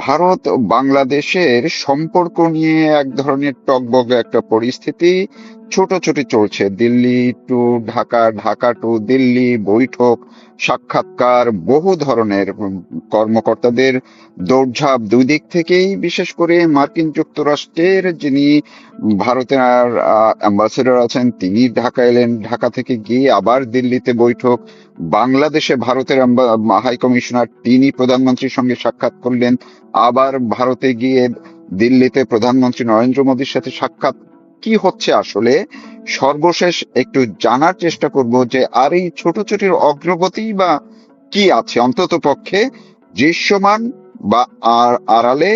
ভারত ও বাংলাদেশের সম্পর্ক নিয়ে এক ধরনের টগবগে একটা পরিস্থিতি ছোটাছুটি চলছে। দিল্লি টু ঢাকা, ঢাকা টু দিল্লি, বৈঠক, সাক্ষাৎকার, বহু ধরনের কর্মকর্তাদের দৌড়ঝাঁপ দুই দিক থেকেই। বিশেষ করে মার্কিন যুক্তরাষ্ট্রের যিনি ভারতের অ্যাম্বাসেডর আছেন তিনি ঢাকা এলেন, ঢাকা থেকে গিয়ে আবার দিল্লিতে বৈঠক। বাংলাদেশে ভারতের হাই কমিশনার তিনি প্রধানমন্ত্রীর সঙ্গে সাক্ষাৎ করলেন, আবার ভারতে গিয়ে দিল্লিতে প্রধানমন্ত্রী নরেন্দ্র মোদীর সাথে সাক্ষাৎ। কি হচ্ছে আসলে সর্বশেষ একটু জানার চেষ্টা করব যে আর এই ছোটাছুটির অগ্রগতি বা কি আছে অন্তত পক্ষে দৃশ্যমান বা আড়ালে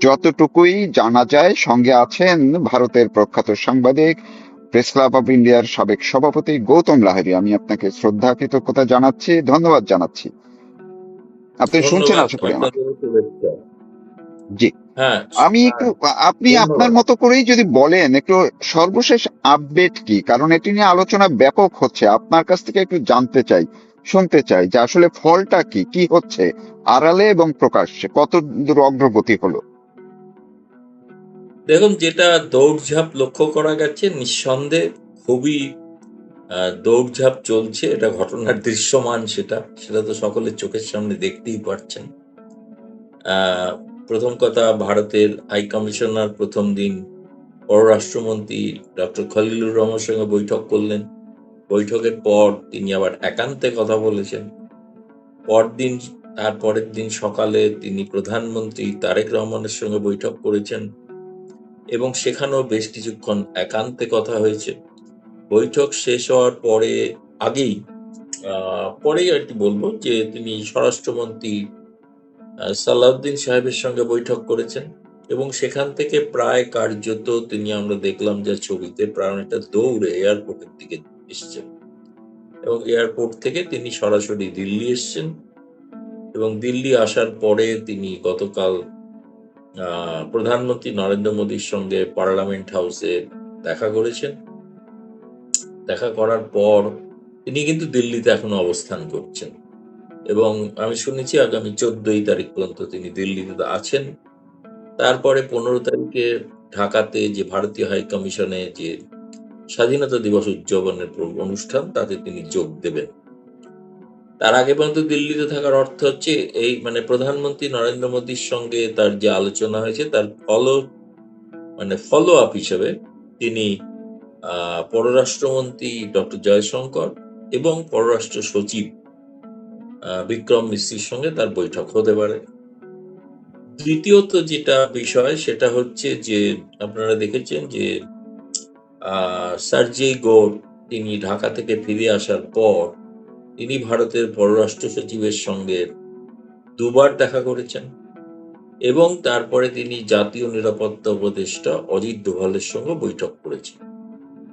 যতটুকুই জানা যায়। সঙ্গে আছেন ভারতের প্রখ্যাত সাংবাদিক, প্রেস ক্লাব অফ ইন্ডিয়ার সাবেক সভাপতি গৌতম লাহিড়ী। আমি আপনাকে শ্রদ্ধা কৃতজ্ঞতা জানাচ্ছি, ধন্যবাদ জানাচ্ছি। আপনি শুনছেন ধন্যবাদ, আশা করি আমাকে। আপনাদেরও শুভেচ্ছা। জি। হ্যাঁ। আমি একটু আপনি আপনার ধন্যবাদ। মতো করেই যদি বলেন একটু সর্বশেষ আপডেট কি, কারণ এটি নিয়ে আলোচনা ব্যাপক হচ্ছে। আপনার কাছ থেকে একটু জানতে চাই, শুনতে চাই যে আসলে ফলটা কি, কি হচ্ছে আড়ালে এবং প্রকাশ্যে, কত দূর অগ্রগতি হলো। দেখুন, যেটা দৌড়ঝাঁপ লক্ষ্য করা গেছে, নিঃসন্দেহে খুবই দৌড়ঝাঁপ চলছে, এটা ঘটনার দৃশ্যমান। সেটা সেটা তো সকলের চোখের সামনে দেখতেই পাচ্ছেন। প্রথম কথা, ভারতের হাই কমিশনার প্রথম দিন পররাষ্ট্রমন্ত্রী ডক্টর খলিলুর রহমানের সঙ্গে বৈঠক করলেন। বৈঠকের পর তিনি আবার একান্তে কথা বলেছেন। পরদিন, তারপরের দিন সকালে তিনি প্রধানমন্ত্রী তারেক রহমানের সঙ্গে বৈঠক করেছেন এবং সেখানেও বেশ কিছুক্ষণ একান্তে কথা হয়েছে। বৈঠক শেষ হওয়ার আগেই পরেই আর কি বলবো যে তিনি স্বরাষ্ট্রমন্ত্রী সালাউদ্দিন সাহেবের সঙ্গে বৈঠক করেছেন এবং সেখান থেকে প্রায় কার্যত তিনি, আমরা দেখলাম যে ছবিতে, প্রায় অনেকটা দৌড়ে এয়ারপোর্টের দিকে এসছেন এবং এয়ারপোর্ট থেকে তিনি সরাসরি দিল্লি এসছেন এবং দিল্লি আসার পরে তিনি গতকাল প্রধানমন্ত্রী নরেন্দ্র মোদীর সঙ্গে পার্লামেন্ট হাউসে দেখা করেছেন। দেখা করার পর তিনি কিন্তু দিল্লিতে এখনো অবস্থান করছেন এবং আমি শুনেছি আগামী 14ই তারিখ পর্যন্ত তিনি দিল্লিতে আছেন। তারপরে 15 তারিখে ঢাকাতে যে ভারতীয় হাই কমিশনে যে স্বাধীনতা দিবস উদযাপনের অনুষ্ঠান, তাতে তিনি যোগ দেবেন। তার আগে পর্যন্ত দিল্লিতে থাকার অর্থ হচ্ছে এই, মানে প্রধানমন্ত্রী নরেন্দ্র মোদীর সঙ্গে তার যে আলোচনা হয়েছে তার ফলো আপ হিসেবে তিনি পররাষ্ট্রমন্ত্রী ডক্টর জয়শঙ্কর এবং পররাষ্ট্র সচিব বিক্রম মিশ্রির সঙ্গে তার বৈঠক হতে পারে। দ্বিতীয়ত যেটা বিষয় সেটা হচ্ছে যে আপনারা দেখেছেন যে সার্জেই গৌর তিনি ঢাকা থেকে ফিরে আসার পর তিনি ভারতের পররাষ্ট্র সচিবের সঙ্গে দুবার দেখা করেছেন এবং তারপরে তিনি জাতীয় নিরাপত্তা উপদেষ্টা অজিত দোভালের সঙ্গে বৈঠক করেছেন।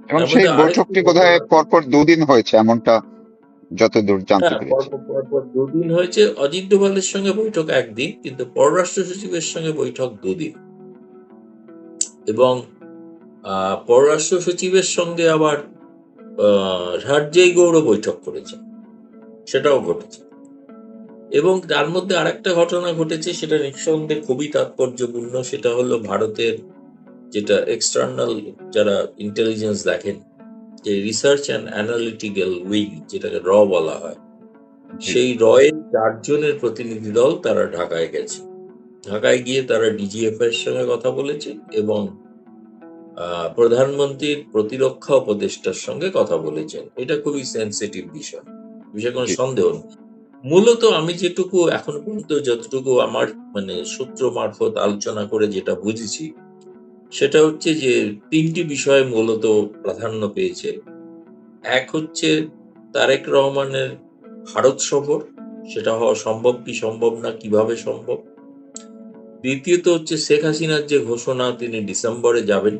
এবং তার সেই মধ্যে আরেকটি বৈঠকটি ঘটনা, বোধহয় পরপর দুদিন হয়েছে এমনটা যতদূর জানতে হ্যাঁ, পেরেছি। পরপর পরপর দুদিন হয়েছে। অজিত দোভালের সঙ্গে বৈঠক একদিন, কিন্তু পররাষ্ট্র সচিবের সঙ্গে বৈঠক দুদিন এবং পররাষ্ট্র সচিবের সঙ্গে আবার সার্জেই গৌড় বৈঠক করেছেন, সেটাও ঘটেছে। এবং তার মধ্যে আরেকটা ঘটনা ঘটেছে, সেটা নিঃসন্দেহে খুবই তাৎপর্যপূর্ণ। সেটা হলো ভারতের যেটা এক্সটার্নাল, যারা ইন্টেলিজেন্স দেখেন, যে রিসার্চ অ্যান্ড অ্যানালিটিক্যাল উইং, যেটাকে বলা হয়, জি। সেই এর 4 জনের প্রতিনিধি দল তারা ঢাকায় গেছে। ঢাকায় গিয়ে তারা ডিজিএফ এর সঙ্গে কথা বলেছে এবং প্রধানমন্ত্রীর প্রতিরক্ষা উপদেষ্টার সঙ্গে কথা বলেছেন। এটা খুবই সেনসিটিভ বিষয়, বিষয়ে কোনো জি। সন্দেহ নেই। মূলত আমি যেটুকু এখনো পর্যন্ত, যতটুকু আমার সূত্র মারফত আলোচনা করে যেটা বুঝেছি, সেটা হচ্ছে যে 3টি বিষয় মূলত প্রাধান্য পেয়েছে। এক হচ্ছে তারেক রহমানের ভারত সফর, সেটা হওয়া সম্ভব কি সম্ভব না, কিভাবে সম্ভব। দ্বিতীয়ত হচ্ছে শেখ হাসিনার যে ঘোষণা তিনি ডিসেম্বরে যাবেন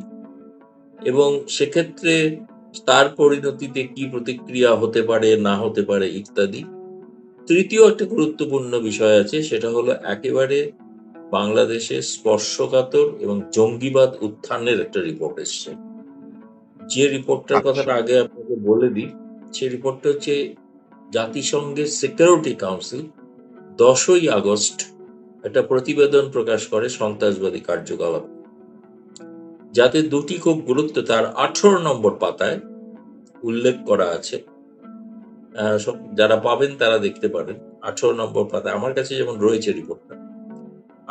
এবং সেক্ষেত্রে তার পরিণতিতে কি প্রতিক্রিয়া হতে পারে না হতে পারে ইত্যাদি। তৃতীয় একটা গুরুত্বপূর্ণ বিষয় আছে, সেটা হলো একেবারে বাংলাদেশে স্পর্শকাতর এবং জঙ্গিবাদ উত্থানের একটা রিপোর্ট এসছে। যে রিপোর্টটার আচ্ছা। কথাটা আগে আপনাকে বলে দিই, সেই রিপোর্টটা হচ্ছে জাতিসংঘের সিকিউরিটি কাউন্সিল 10ই আগস্ট একটা প্রতিবেদন প্রকাশ করে সন্ত্রাসবাদী কার্যকলাপ, যাতে দুটি খুব গুরুত্ব তার 18 নম্বর পাতায় উল্লেখ করা আছে। যারা পাবেন তারা দেখতে পারেন। 18 নম্বর পাতায় আমার কাছে যেমন রয়েছে রিপোর্টটা,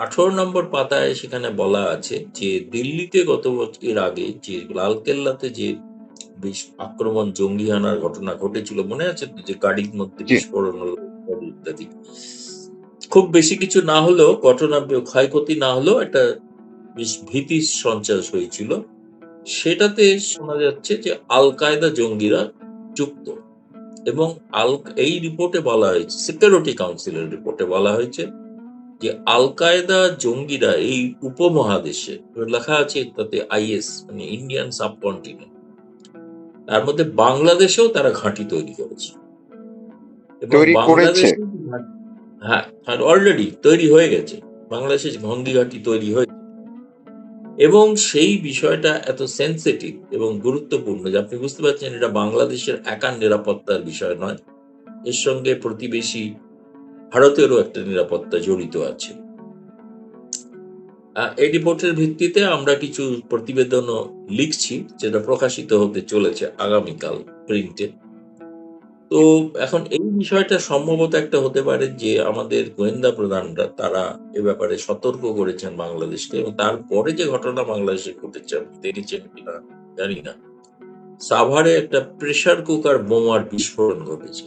18 নম্বর পাতায় সেখানে বলা আছে যে দিল্লিতে গত এর আগে যে লালকেল্লাতে যে আক্রমণ, জঙ্গি হানার ঘটনা ঘটেছিল, মনে আছে তো, যে গাড়ির মধ্যে জি। বিস্ফোরণ হলো ইত্যাদি। খুব বেশি কিছু না হলেও, ঘটনা ক্ষয়ক্ষতি না হলেও একটা বেশ ভীতির সঞ্চার হয়েছিল। সেটাতে শোনা যাচ্ছে যে আল কায়দা জঙ্গিরা যুক্ত, এবং এই রিপোর্টে বলা হয়েছে, সিকিউরিটি কাউন্সিলের রিপোর্টে বলা হয়েছে যে আল কায়দা জঙ্গিরা এই উপমহাদেশে, লেখা আছে তাতে আইএস মানে ইন্ডিয়ান সাবকন্টিনেন্ট, তার মধ্যে বাংলাদেশেও তারা ঘাঁটি তৈরি করেছে, এবং তৈরি করেছে। বাংলাদেশে হ্যাঁ, অলরেডি তৈরি হয়ে গেছে, বাংলাদেশে ভঙ্গি ঘাঁটি তৈরি হয়েছে। এবং সেই বিষয়টা এত সেন্সিটিভ এবং গুরুত্বপূর্ণ যে আপনি বুঝতে পারছেন এটা বাংলাদেশের একার নিরাপত্তার বিষয় নয়, এর সঙ্গে প্রতিবেশী ভারতেরও একটা নিরাপত্তা জড়িত আছে। এই রিপোর্টের ভিত্তিতে আমরা কিছু প্রতিবেদনও লিখছি, যেটা প্রকাশিত হতে চলেছে আগামীকাল প্রিন্টে। তো এখন এই বিষয়টা সম্ভবত একটা হতে পারে যে আমাদের গোয়েন্দা প্রধানরা তারা এ ব্যাপারে সতর্ক করেছেন বাংলাদেশকে, এবং তারপরে যে ঘটনা বাংলাদেশে ঘটেছে, আপনি দেখেছেন কিনা জানি না, সাভারে একটা প্রেসার কুকার বোমার বিস্ফোরণ ঘটেছে,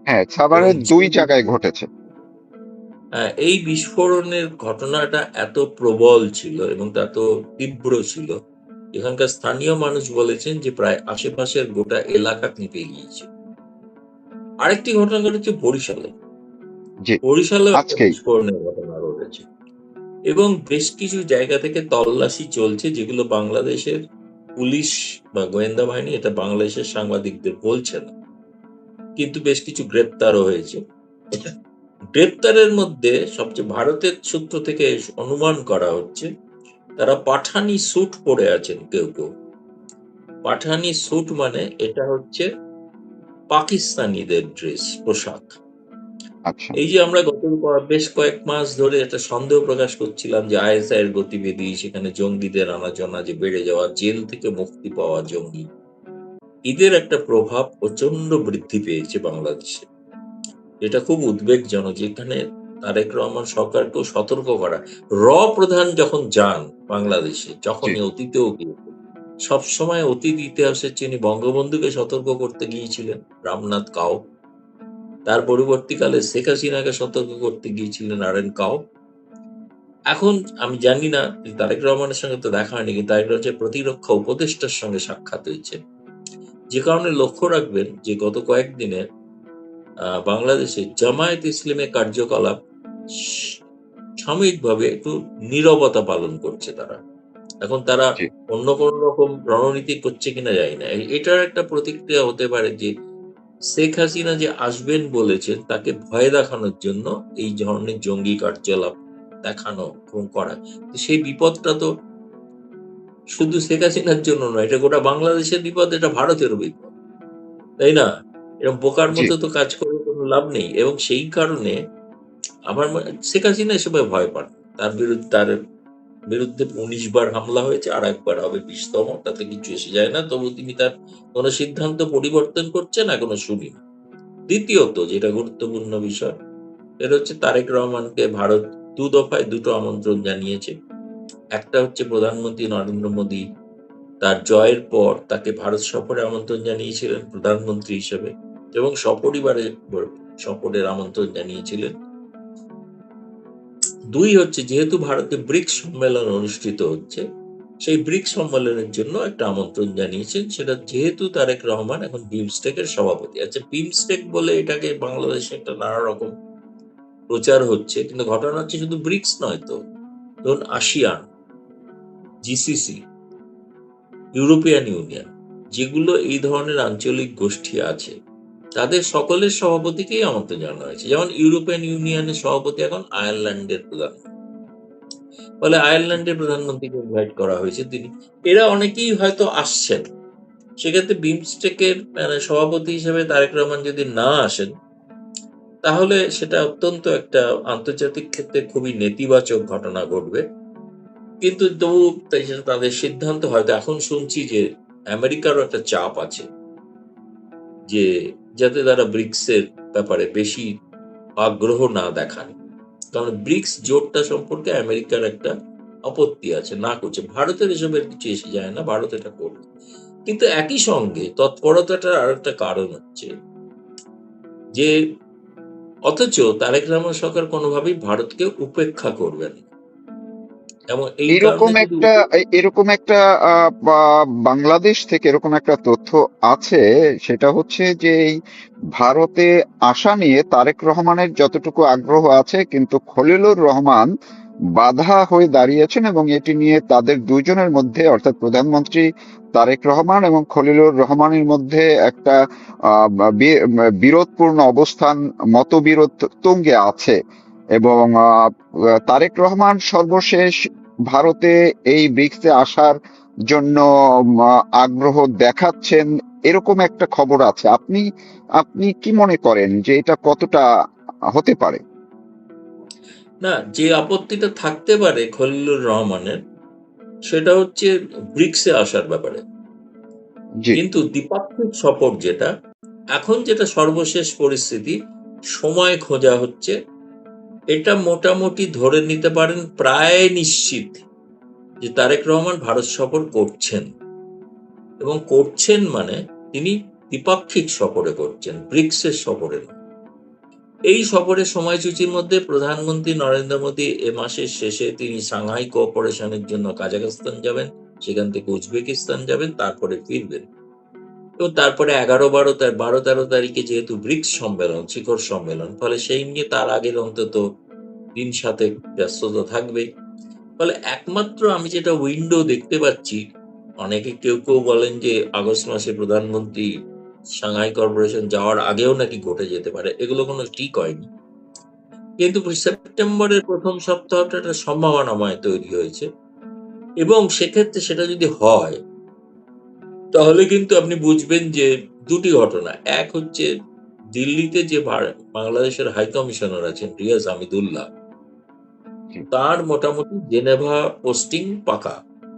হ্যাঁ, এবং সাভারের 2 জায়গায় ঘটেছে। এই বিস্ফোরণের ঘটনাটা এত প্রবল ছিল এবং এত তীব্র ছিল, এখানকার স্থানীয় মানুষ বলেছেন যে প্রায় আশেপাশের গোটা এলাকা কেঁপে গিয়েছে। আরেকটি ঘটনা ঘটেছে বরিশালে। জি। বরিশালেও একটা আজকেই। বিস্ফোরণের ঘটনা ঘটেছে, এবং বেশ কিছু জায়গা থেকে তল্লাশি চলছে, যেগুলো বাংলাদেশের পুলিশ বা গোয়েন্দা বাহিনী এটা বাংলাদেশের সাংবাদিকদের বলছে না, কিন্তু বেশ কিছু গ্রেপ্তারও হয়েছে। গ্রেপ্তারের মধ্যে সবচেয়ে ভারতের সূত্র থেকে অনুমান করা হচ্ছে তারা পাঠানি স্যুট পরে আছেন কেউ কেউ। পাঠানি স্যুট মানে এটা হচ্ছে পাকিস্তানিদের ড্রেস, পোশাক। আচ্ছা। এই যে আমরা বেশ কয়েক মাস ধরে একটা সন্দেহ প্রকাশ করছিলাম যে আইএসআই এর গতিবিধি, সেখানে জঙ্গিদের আনাজনা যে বেড়ে যাওয়া, জেল থেকে মুক্তি পাওয়া জঙ্গি, এদের একটা প্রভাব প্রচন্ড বৃদ্ধি পেয়েছে বাংলাদেশে। এটা খুব উদ্বেগজনক, যেখানে তারেক রহমান সরকারকেও সতর্ক করা। প্রধান যখন যান বাংলাদেশে, জি। যখনই অতীতেও গিয়েছেন, সবসময় অতীত ইতিহাসের তিনি বঙ্গবন্ধুকে সতর্ক করতে গিয়েছিলেন, রামনাথ কাও। তার পরবর্তীকালে শেখ হাসিনাকে সতর্ক করতে গিয়েছিলেন আর.এন. কাও। এখন আমি জানি না যে তারেক রহমানের সঙ্গে তো দেখা হয়নি, কিন্তু তারেক রহমানের প্রতিরক্ষা উপদেষ্টার সঙ্গে সাক্ষাৎ হয়েছে, যে কারণে লক্ষ্য রাখবেন যে গত কয়েকদিনে বাংলাদেশে জামায়াত ইসলামের কার্যকলাপ সাময়িকভাবে একটু নীরবতা পালন করছে তারা। এখন তারা জি। অন্য কোন রকম রণনীতি করছে কিনা জানি না। এটার একটা প্রতিক্রিয়া হতে পারে যে শেখ হাসিনা যে আসবেন বলেছেন, তাকে ভয় দেখানোর জন্য এই ধরনের জঙ্গি কার্যকলাপ দেখানো এবং করা। তো সেই বিপদটা তো শুধু শেখ হাসিনার জন্য নয়, এটা গোটা বাংলাদেশের বিপদ, এটা ভারতেরও বিপদ, তাই না? এরকম বোকার জি। মতো তো কাজ করে কোনো লাভ নেই, এবং সেই কারণে শেখ হাসিনা এসবে ভয় পান। তার বিরুদ্ধে 19 বার হামলা হয়েছে, আর একবার হবে 20তম, তাতে কিছু এসে যায় না। তবু তিনি তার কোনো সিদ্ধান্ত পরিবর্তন করছেন এখনো শুনিনি। দ্বিতীয়ত যেটা গুরুত্বপূর্ণ বিষয়, এটা হচ্ছে তারেক রহমানকে ভারত 2 দফায় 2টো আমন্ত্রণ জানিয়েছে। একটা হচ্ছে প্রধানমন্ত্রী নরেন্দ্র মোদী তার জয়ের পর তাকে ভারত সফরে আমন্ত্রণ জানিয়েছিলেন প্রধানমন্ত্রী হিসেবে, এবং সপরিবারে সফরের আমন্ত্রণ জানিয়েছিলেন। 2 হচ্ছে যেহেতু ভারতে ব্রিক্স সম্মেলন অনুষ্ঠিত হচ্ছে, সেই ব্রিক্স সম্মেলনের জন্য একটা আমন্ত্রণ জানিয়েছেন। সেটা যেহেতু তারেক রহমান এখন বিমস্টেকের সভাপতি। আচ্ছা, বিমস্টেক বলে এটাকে বাংলাদেশে একটা নানা রকম প্রচার হচ্ছে, কিন্তু ঘটনা হচ্ছে শুধু ব্রিক্স নয় তো, ধরুন আসিয়ান, জিসিসি, ইউরোপিয়ান ইউনিয়ন, যেগুলো এই ধরনের আঞ্চলিক গোষ্ঠী আছে, তাদের সকলের সভাপতিকেই আমন্ত্রণ জানানো হয়েছে। যেমন ইউরোপিয়ান ইউনিয়নের সভাপতি এখন আয়ারল্যান্ডের প্রধান, ফলে আয়ারল্যান্ডের প্রধানমন্ত্রীকে ইনভাইট করা হয়েছে। এরা অনেকেই হয়তো আসছেন। সেক্ষেত্রে বিমস্টেকের সভাপতি হিসেবে তারেক রহমান যদি না আসেন, তাহলে সেটা অত্যন্ত একটা আন্তর্জাতিক ক্ষেত্রে খুবই নেতিবাচক ঘটনা ঘটবে। কিন্তু তবু সেটা তাদের সিদ্ধান্ত। হয়তো এখন শুনছি যে আমেরিকারও একটা চাপ আছে যে যাতে তারা ব্রিক্সের ব্যাপারে বেশি আগ্রহ না দেখান। কারণ ব্রিক্স জোটটা সম্পর্কে আমেরিকার একটা আপত্তি আছে, না করছে। ভারতের এসবের কিছু এসে যায় না, ভারত এটা করবে। কিন্তু একই সঙ্গে তৎপরতাটার আর একটা কারণ হচ্ছে যে অথচ তারেক রহমান সরকার কোনোভাবেই ভারতকে উপেক্ষা করবেন না। এবং এই এরকম কারণে যদি একটা এরকম একটা বাংলাদেশ থেকে এরকম একটা তথ্য আছে, সেটা হচ্ছে যে এই ভারতে আসা নিয়ে তারেক রহমানের যতটুকু আগ্রহ আছে, কিন্তু খলিলুর রহমান বাধা হয়ে দাঁড়িয়েছেন, এবং এটি নিয়ে তাদের দুইজনের মধ্যে, অর্থাৎ প্রধানমন্ত্রী তারেক রহমান এবং খলিলুর রহমানের মধ্যে একটা বিরোধপূর্ণ অবস্থান, মতবিরোধ তুঙ্গে আছে। এবং তারেক রহমান সর্বশেষ ভারতে এই ব্রিক্সে আসার জন্য আগ্রহ দেখাচ্ছেন, এরকম একটা খবর আছে। আপনি আপনি কি মনে করেন যে এটা কতটা হতে পারে? না, যে আপত্তিটা থাকতে পারে খলিলুর রহমানের, সেটা হচ্ছে ব্রিক্সে আসার ব্যাপারে। জি। কিন্তু দ্বিপাক্ষিক সফর যেটা, এখন যেটা সর্বশেষ পরিস্থিতি, সময় খোঁজা হচ্ছে। এটা মোটামুটি ধরে নিতে পারেন প্রায় নিশ্চিত যে তারেক রহমান ভারত সফর করছেন। এবং করছেন মানে তিনি দ্বিপাক্ষিক সফরে করছেন, ব্রিক্সের সফরে নয়। এই সফরের সময়সূচির মধ্যে প্রধানমন্ত্রী নরেন্দ্র মোদী এ মাসের শেষে তিনি সাংহাই কোঅপারেশনের জন্য কাজাখস্তান যাবেন, সেখান থেকে উজবেকিস্তান যাবেন, তারপরে ফিরবেন। এবং তারপরে 11-12-13 যেহেতু ব্রিক্স সম্মেলন, শিখর সম্মেলন, ফলে সেই নিয়ে তার আগের অন্তত 3-7 ব্যস্ততা থাকবেই। ফলে একমাত্র আমি যেটা উইন্ডো দেখতে পাচ্ছি, অনেকে কেউ কেউ বলেন যে আগস্ট মাসে প্রধানমন্ত্রী সাংহাই কর্পোরেশন যাওয়ার আগেও নাকি ঘটে যেতে পারে, এগুলো কোনো ঠিক হয়নি। কিন্তু সেপ্টেম্বরের প্রথম সপ্তাহটা একটা সম্ভাবনাময় তৈরি হয়েছে। এবং সেক্ষেত্রে সেটা যদি হয়, তাহলে কিন্তু আপনি বুঝবেন যে দুটি ঘটনা। এক হচ্ছে দিল্লিতে যে বাংলাদেশের হাই কমিশনার আছেন রিয়াজ হামিদুল্লাহ, জি। তার মোটামুটি জেনেভা পোস্টিং পাকা,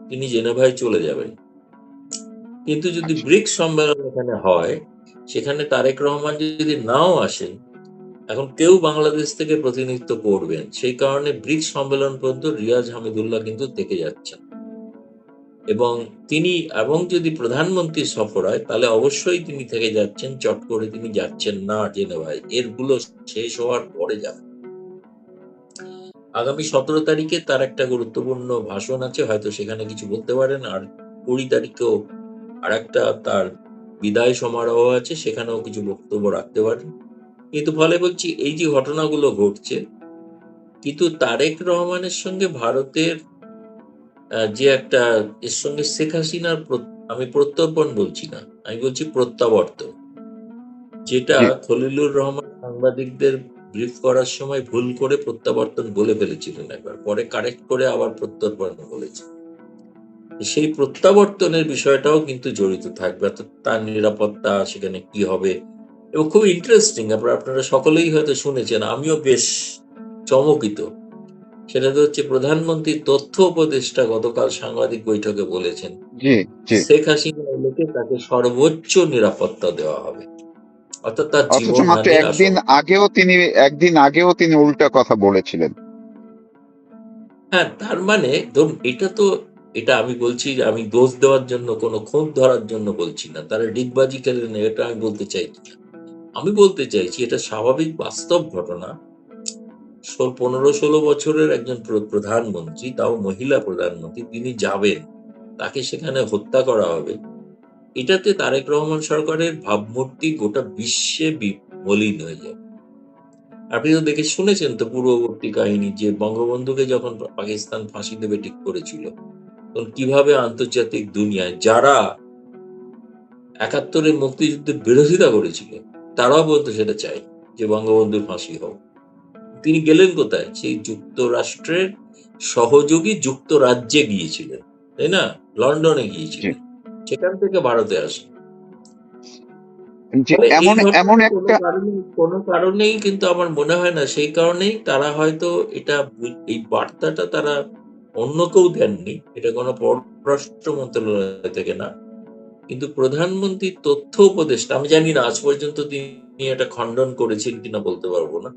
তিনি জেনেভায় চলে যাবেন। কিন্তু যদি আচ্ছা। ব্রিক্স সম্মেলন এখানে হয়, সেখানে তারেক রহমান যদি নাও আসেন, এখন কেউ বাংলাদেশ থেকে প্রতিনিধিত্ব করবেন, সেই কারণে ব্রিক্স সম্মেলন পর্যন্ত রিয়াজ হামিদুল্লাহ কিন্তু থেকে যাচ্ছেন। এবং তিনি, এবং যদি প্রধানমন্ত্রী সফর হয়, তাহলে অবশ্যই তিনি থেকে যাচ্ছেন, চট করে তিনি যাচ্ছেন না জেনেভায়, এরগুলো শেষ হওয়ার পরে যাবেন। আগামী 17 তারিখে তার একটা গুরুত্বপূর্ণ ভাষণ আছে, হয়তো সেখানে কিছু বলতে পারেন। আর 20 তারিখেও আর একটা তার বিদায় সমারোহ আছে, সেখানেও কিছু বক্তব্য রাখতে পারেন। কিন্তু ফলে বলছি, এই যে ঘটনাগুলো ঘটছে, কিন্তু তারেক রহমানের সঙ্গে ভারতের যে একটা, এর সঙ্গে শেখ হাসিনার আমি প্রত্যর্পণ বলছি না, আমি বলছি প্রত্যাবর্তন, যেটা জি। খলিলুর রহমান সাংবাদিকদের ব্রিফ করার সময় ভুল করে প্রত্যাবর্তন বলে ফেলেছিলেন একবার, পরে কারেক্ট করে আবার প্রত্যর্পণ বলেছে। সেই প্রত্যাবর্তনের বিষয়টাও কিন্তু জড়িত থাকবে, অর্থাৎ তার নিরাপত্তা, সেখানে কি হবে। এবং খুব ইন্টারেস্টিং, আপনারা সকলেই হয়তো শুনেছেন, আমিও বেশ চমকিত। সেটা তো হচ্ছে প্রধানমন্ত্রীর তথ্য উপদেষ্টা গতকাল সাংবাদিক বৈঠকে বলেছেন জি। জি। শেখ হাসিনা এলে তাকে সর্বোচ্চ নিরাপত্তা দেওয়া হবে, অর্থাৎ তার অথচ মাত্র জীবনহানির একদিন আশঙ্কা। আগেও তিনি উল্টা কথা বলেছিলেন। হ্যাঁ, তার মানে ধরুন, এটা আমি বলছি যে আমি দোষ দেওয়ার জন্য, কোনো খুঁত ধরার জন্য বলছি না, তারা ডিগবাজি খেলেন, এটা আমি বলতে চাইছি না। আমি বলতে চাইছি এটা স্বাভাবিক বাস্তব ঘটনা। 15-16 বছরের একজন প্রধানমন্ত্রী, তাও মহিলা প্রধানমন্ত্রী, তিনি যাবেন, তাকে সেখানে হত্যা করা হবে। এটাতে তারেক রহমান সরকারের ভাবমূর্তি গোটা বিশ্বে মলিন হয়ে যায়। আপনি তো দেখে শুনেছেন তো পূর্ববর্তী কাহিনী, যে বঙ্গবন্ধুকে যখন পাকিস্তান ফাঁসি দেবে ঠিক করেছিল, তখন কিভাবে আন্তর্জাতিক দুনিয়ায় যারা 71-এর মুক্তিযুদ্ধের বিরোধিতা করেছিল, তারাও বলতো সেটা চাই যে বঙ্গবন্ধুর ফাঁসি হোক। তিনি গেলেন কোথায়? সেই যুক্তরাষ্ট্রের সহযোগী যুক্তরাজ্যে গিয়েছিলেন, তাই না? লন্ডনে জি। গিয়েছিলেন, সেখান থেকে ভারতে আসেন। যে ফলে এই এমন এমন ঘটনাটা একটা কোনো কারণেই কিন্তু আমার মনে হয় না, সেই কারণেই তারা হয়তো এটা এই বার্তাটা তারা অন্য কেউ দেননি, এটা কোনো পররাষ্ট্র মন্ত্রণালয় থেকে না, কিন্তু প্রধানমন্ত্রীর তথ্য উপদেষ্টা, আমি জানি না আজ পর্যন্ত তিনি এটা খণ্ডন করেছেন কিনা বলতে পারবো না,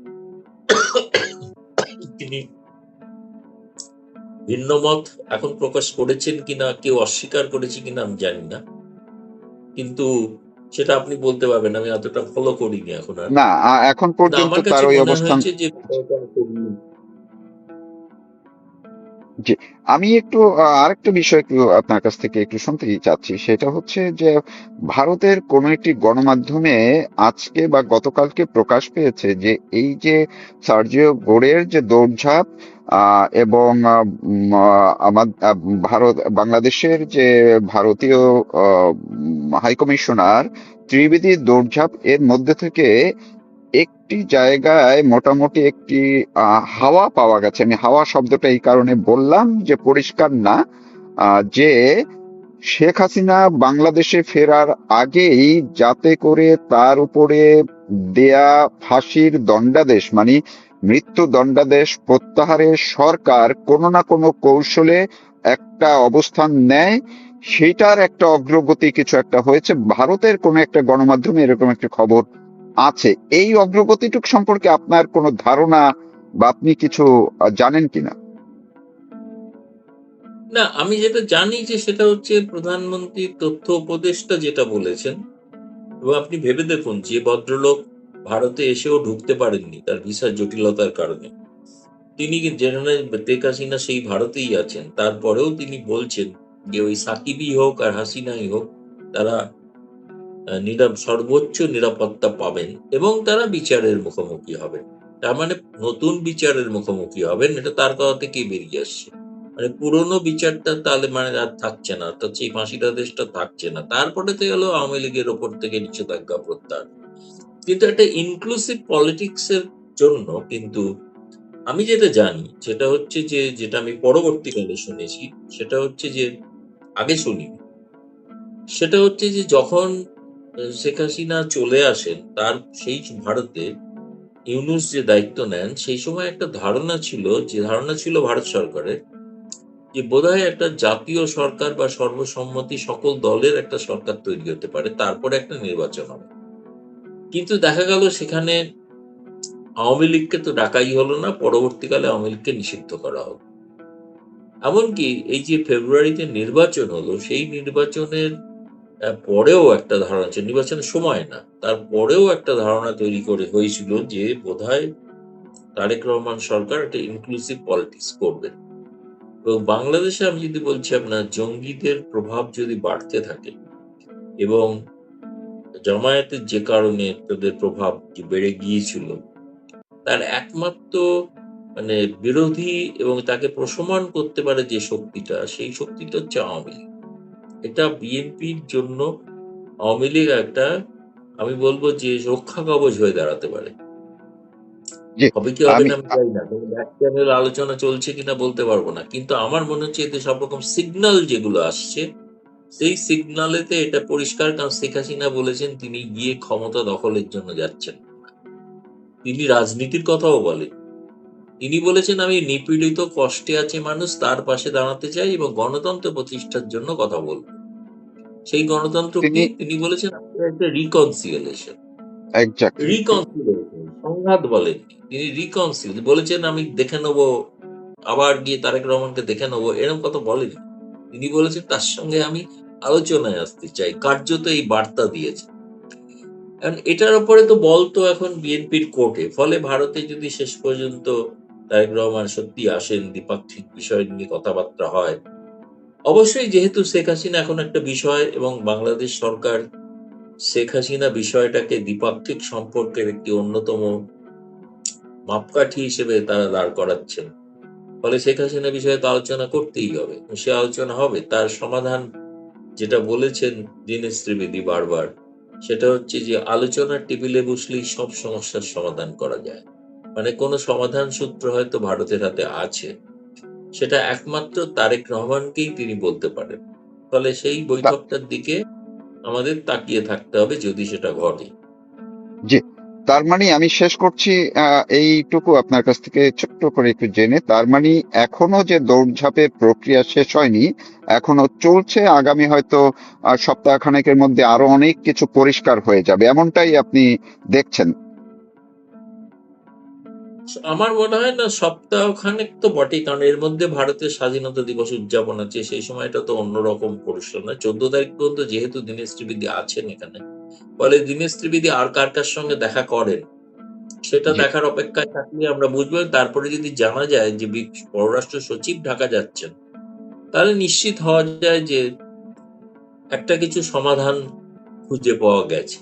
তিনি ভিন্ন মত এখন প্রকাশ করেছেন কিনা, কেউ অস্বীকার করেছে কিনা আমি জানি না, কিন্তু সেটা আপনি বলতে পারবেন, আমি অতটা ফলো করিনি এখন আর। না, এখন কিন্তু পর্যন্ত আমার তার কাছে ওই মনে অবস্থান। হয়েছে যে বিষয়টা খুবই- জি, আমি একটু আরেকটা বিষয় একটু আপনার কাছ থেকে একটু শুনতে চাচ্ছি, সেটা হচ্ছে যে ভারতের কোন একটি গণমাধ্যমে আজকে বা গতকালকে প্রকাশ পেয়েছে যে এই যে সার্জিও গোরের যে দৌড়ঝাঁপ এবং ভারত বাংলাদেশের যে ভারতীয় হাইকমিশনার ত্রিবেদীর দৌড়ঝাঁপ, এর মধ্যে থেকে একটি জায়গায় মোটামুটি একটি হাওয়া পাওয়া গেছে। আমি হাওয়া শব্দটা এই কারণে বললাম যে পরিষ্কার না, যে শেখ হাসিনা বাংলাদেশে ফেরার আগেই যাতে করে তার উপরে দেয়া ফাঁসির দণ্ডাদেশ, মানে মৃত্যু দণ্ডাদেশ প্রত্যাহারের সরকার কোনো না কোনো কৌশলে একটা অবস্থান নেয়, সেটার একটা অগ্রগতি কিছু একটা হয়েছে। ভারতের কোনো একটা গণমাধ্যমে এরকম একটা খবর আছে। এই অগ্রগতিটুক সম্পর্কে আপনার কোনো ধারণা বা আপনি কিছু জানেন কিনা? না, আমি যেটা জানি যে সেটা হচ্ছে প্রধানমন্ত্রীর তথ্য উপদেষ্টা যেটা বলেছেন, এবং আপনি ভেবে দেখুন যে ভদ্রলোক ভারতে এসেও ঢুকতে পারেননি তার ভিসার জটিলতার কারণে, তিনি যেখানে শেখ হাসিনা সেই ভারতেই আছেন, তারপরেও তিনি বলছেন যে ওই সাকিবই হোক আর হাসিনাই হোক, তারা সর্বোচ্চ নিরাপত্তা পাবেন এবং তারা বিচারের মুখোমুখি হবেন। তার মানে নতুন বিচারের মুখোমুখি হবেন, এটা তার কথা থেকেই বেরিয়ে আসছে। মানে পুরনো বিচারটা তাহলে মানে আর থাকছে না, অর্থাৎ সেই ফাঁসির আদেশটা থাকছে না, তারপরে তো হলো আওয়ামী লীগের ওপর থেকে নিষেধাজ্ঞা প্রত্যাহার। কিন্তু একটা ইনক্লুসিভ পলিটিক্স এর জন্য কিন্তু আমি যেটা জানি সেটা হচ্ছে যে, যেটা আমি পরবর্তীকালে শুনেছি, সেটা হচ্ছে যে আগে শুনি, সেটা হচ্ছে যে যখন শেখ হাসিনা চলে আসেন তার সেই ভারতে ইউনূস যে দায়িত্ব নেন, সেই সময় একটা ধারণা ছিল, যে ধারণা ছিল ভারত সরকারের, যে বোধহয় একটা জাতীয় সরকার বা সর্বসম্মতি সকল দলের একটা সরকার তৈরি হতে পারে, তারপরে একটা নির্বাচন হবে। কিন্তু দেখা গেল সেখানে আওয়ামী লীগকে তো ডাকাই হলো না, পরবর্তীকালে আওয়ামী লীগকে নিষিদ্ধ করা হলো। এমনকি এই যে ফেব্রুয়ারিতে নির্বাচন হলো, সেই নির্বাচনের পরেও একটা ধারণা ছিল, নির্বাচনের সময় না, তারপরেও একটা ধারণা তৈরি করে হয়েছিল যে বোধহয় তারেক রহমান সরকার একটা ইনক্লুসিভ পলিটিক্স করবেন। এবং বাংলাদেশে আমি যদি বলছি আপনার, জঙ্গিদের প্রভাব যদি বাড়তে থাকে এবং জামায়াতের যে কারণে তাদের প্রভাব যে বেড়ে গিয়েছিল, তার একমাত্র মানে বিরোধী এবং তাকে প্রশমন করতে পারে যে শক্তিটা, সেই শক্তিটা হচ্ছে আওয়ামী লীগ। এটা বিএনপির জন্য আওয়ামী লীগ একটা, আমি বলবো যে রক্ষা কবচ হয়ে দাঁড়াতে পারে। যে হবে কি হবে আমি না আমি জানি না, ব্যাক চ্যানেল আলোচনা চলছে কিনা বলতে পারবো না, কিন্তু আমার মনে হচ্ছে এতে সব রকম সিগন্যাল যেগুলো আসছে, সেই সিগন্যালেতে এটা পরিষ্কার, কারণ শেখ হাসিনা বলেছেন তিনি গিয়ে ক্ষমতা দখলের জন্য যাচ্ছেন না। তিনি রাজনীতির কথাও বলেন, তিনি বলেছেন আমি নিপীড়িত কষ্টে আছে মানুষ, তার পাশে দাঁড়াতে চাই এবং গণতন্ত্র প্রতিষ্ঠার জন্য কথা বলবো। সেই গণতন্ত্র কি তিনি তিনি বলেছেন, একটা রিকনসিলিয়েশন। এক্স্যাক্টলি। রিকনসিলিয়েশন, সংঘাত বলেননি, তিনি রিকনসিল বলেছেন, আমি দেখে নেবো, আবার গিয়ে তারেক রহমানকে দেখে নেবো, এরকম কথা বলেনি। তিনি বলেছেন তার সঙ্গে আমি আলোচনায় আসতে চাই, কার্যত এই বার্তা দিয়েছে। কারণ এটার উপরে তো বল তো এখন বিএনপির কোর্টে, ফলে ভারতে যদি শেষ পর্যন্ত তারেক রহমান সত্যি আসেন, দ্বিপাক্ষিক বিষয় নিয়ে কথাবার্তা হয়, অবশ্যই যেহেতু শেখ হাসিনা এখন একটা বিষয় এবং বাংলাদেশ সরকার শেখ হাসিনা বিষয়টাকে দ্বিপাক্ষিক সম্পর্কের একটি অন্যতম মাপকাঠি হিসেবে তারা দাঁড় করাচ্ছেন, ফলে শেখ হাসিনা বিষয়ে তো আলোচনা করতেই হবে, সে আলোচনা হবে। তার সমাধান যেটা বলেছেন দীনেশ ত্রিবেদী বারবার, সেটা হচ্ছে যে আলোচনার টেবিলে বসলেই সব সমস্যার সমাধান করা যায়। মানে কোনো সমাধান সূত্র হয়তো ভারতের হাতে আছে, সেটা একমাত্র তারেক রহমানকেই তিনি বলতে পারেন। ফলে সেই বৈঠকটার দিকে আমাদের তাকিয়ে থাকতে হবে যদি সেটা ঘটে। জি, তার মানে আমি শেষ করছি এইটুকু আপনার কাছ থেকে ছোট্ট করে একটু জেনে, তার মানে এখনো যে দৌড়ঝাঁপের প্রক্রিয়া শেষ হয়নি, এখনো চলছে। আগামী হয়তো সপ্তাহখানেকের মধ্যে আরো অনেক কিছু পরিষ্কার হয়ে যাবে, এমনটাই আপনি দেখছেন। আমার মনে হয় না সপ্তাহখানেক তো বটেই, কারণ এর মধ্যে ভারতের স্বাধীনতা দিবস উদযাপন আছে, সেই সময়টা তো অন্যরকম পরিশ্রম না। 14 তারিখ পর্যন্ত যেহেতু দীনেশ ত্রিবেদী আছেন এখানে, ফলে দীনেশ ত্রিবেদী আর কার কার সঙ্গে দেখা করেন সেটা জি। দেখার অপেক্ষায় থাকলে আমরা বুঝবো। তারপরে যদি জানা যায় যে পররাষ্ট্র সচিব ঢাকা যাচ্ছেন, তাহলে নিশ্চিত হওয়া যায় যে একটা কিছু সমাধান খুঁজে পাওয়া গেছে।